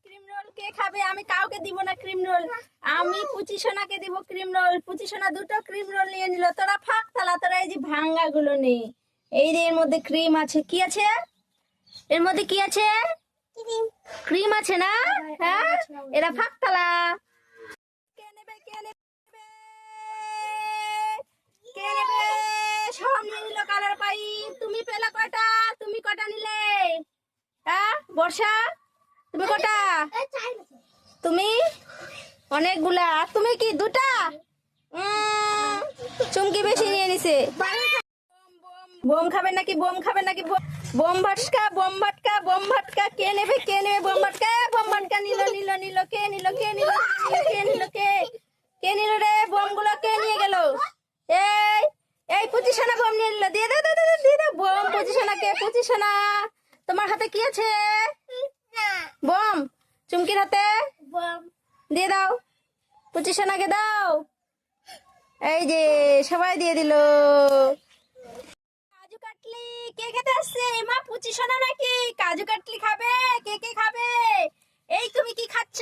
Cream roll কে খাবে? আমি কাউকে দিব না ক্রিম রোল। আমি পুচি সোনাকে দিব ক্রিম রোল। পুচি সোনা দুটো ক্রিম রোল নিয়ে নিল। তোরা ফাঁক তালা, তোরা এই যে ভাঙ্গা গুলো নেই। এই যে এর মধ্যে ক্রিম আছে। কি আছে এর মধ্যে? কি আছে? ক্রিম আছে না? হ্যাঁ, এরা ফাঁক তালা। কে নেবে? কে নেবে? কে নেবে? সব নিয়ে নিল কালার পাইপ। তুমি পেলে কয়টা? তুমি কটা নিলে? হ্যাঁ বর্ষা, তুমি কটা? তুমি অনেকগুলা। আর তুমি কি দুটা? চুমকি বেশি নিয়ে নিছে। বোম খাবে নাকি? বোম খাবে নাকি? বোম ভাটকা, বোম ভাটকা, বোম ভাটকা। কে নেবে? কে নেবে বোম ভাটকা? বোম ভাটকা নিল নিল নিল। কে নিল? কে নিল? কে নিল? কে নিল রে? বোম গুলো কে নিয়ে গেল? এই এই পুচিশানা বোম নিয়ে নিল। দিয়ে দাও, দিয়ে দাও বোম। পুচিশানাকে। পুচিশানা, তোমার হাতে কি আছে? বোম। চুমকির হাতে দিয়ে দাও। পুচিশানাকে দাও। এই যে সবাই দিয়ে দিল। কাজু কাটলি কে খেতে আসছে? মা পুচিশানা নাকি? কাজু কাটলি খাবে? কে কে খাবে? এই তুমি কি খাচ্ছ?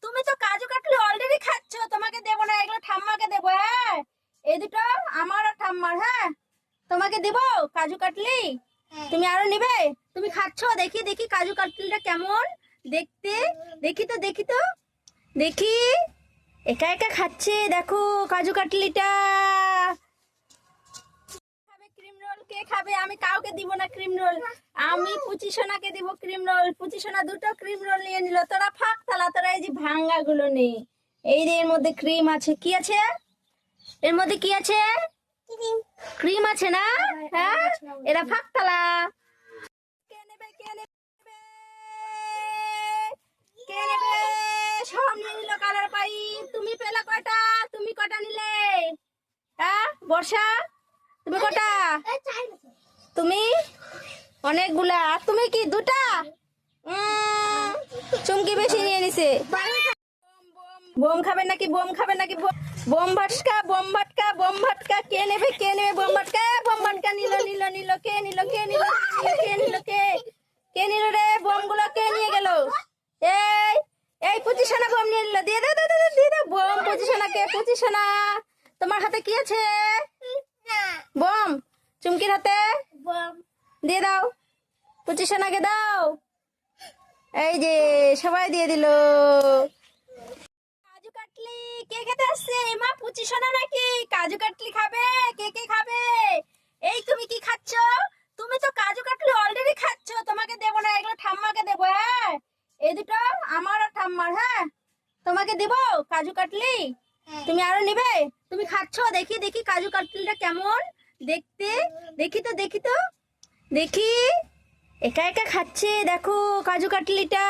তুমি তো কাজু কাটলি অলরেডি খাচ্ছ। তোমাকে দেবো না, এগুলো ঠাম্মাকে দেবো। হ্যাঁ, এই দুটো আমার আর ঠাম্মার। হ্যাঁ, তোমাকে দিব কাজু কাটলি। তুমি আরো নিবে? তুমি খাচ্ছ? দেখি দেখি কাজু কাটলিটা কেমন দেখতে। দেখি তো, দেখি তো, দেখি। একা একা খাচ্ছে, দেখো কাজু কাটলিটা। খাবে ক্রিম রোল কে খাবে? আমি কাউকে দিব না ক্রিম রোল। আমি পুচি সোনাকে দিব ক্রিম রোল। পুচি সোনা দুটো ক্রিম রোল নিয়ে নিল। তোরা ফাঁক তালা, তোরা এই যে ভাঙ্গা গুলো নেই। এই যে এর মধ্যে ক্রিম আছে। কি আছে এর মধ্যে? কি আছে? ক্রিম আছে না? হ্যাঁ, এরা ফাঁক তালা। কে নেবে? কে নেবে? কে নেবে? সব নিয়ে নিল কালার পাইপ। তুমি পেলে কয়টা? তুমি কটা নিলে? হ্যাঁ বর্ষা, তুমি কটা? তুমি অনেকগুলা। আর তুমি কি দুটা? চুমকি বেশি নিয়ে নিছে। বোম খাবে নাকি? বোম খাবে নাকি? বোম ভাটকা, বোম ভাটকা, বোম ভাটকা। কে নেবে? কে নেবে বোম ভাটকা? বোম ভাটকা নিল নিল নিল। কে নিল? কে নিল? কে নিল? কে নিল রে? বোম গুলো কে নিয়ে গেল? এই এই পুচিশানা বোম নিয়ে নিল। দিয়ে দাও, দিয়ে দাও বোম। পুচিশানাকে। পুচিশানা, তোমার হাতে কি আছে? বোম। চুমকির হাতে দিয়ে দাও। পুচিশানাকে দাও। এই যে সবাই দিয়ে দিল। কাজু কাটলি কে খেতে আসছে? মা পুচিশানা নাকি? কাজু কাটলি খাবে? কে কে খাবে? এই তুমি কি খাচ্ছ? তুমি তো কাজু কাটলি অলরেডি খাচ্ছ। তোমাকে দেবো না, এগুলো ঠাম্মাকে দেবো। হ্যাঁ, এই দুটো আমার আর ঠাম্মার। হ্যাঁ, তোমাকে দিব কাজু কাটলি। তুমি আরো নিবে? তুমি খাচ্ছ? দেখি দেখি কাজু কাটলিটা কেমন দেখতে। দেখি তো, দেখি তো, দেখি। একা একা খাচ্ছে, দেখো কাজু কাটলিটা।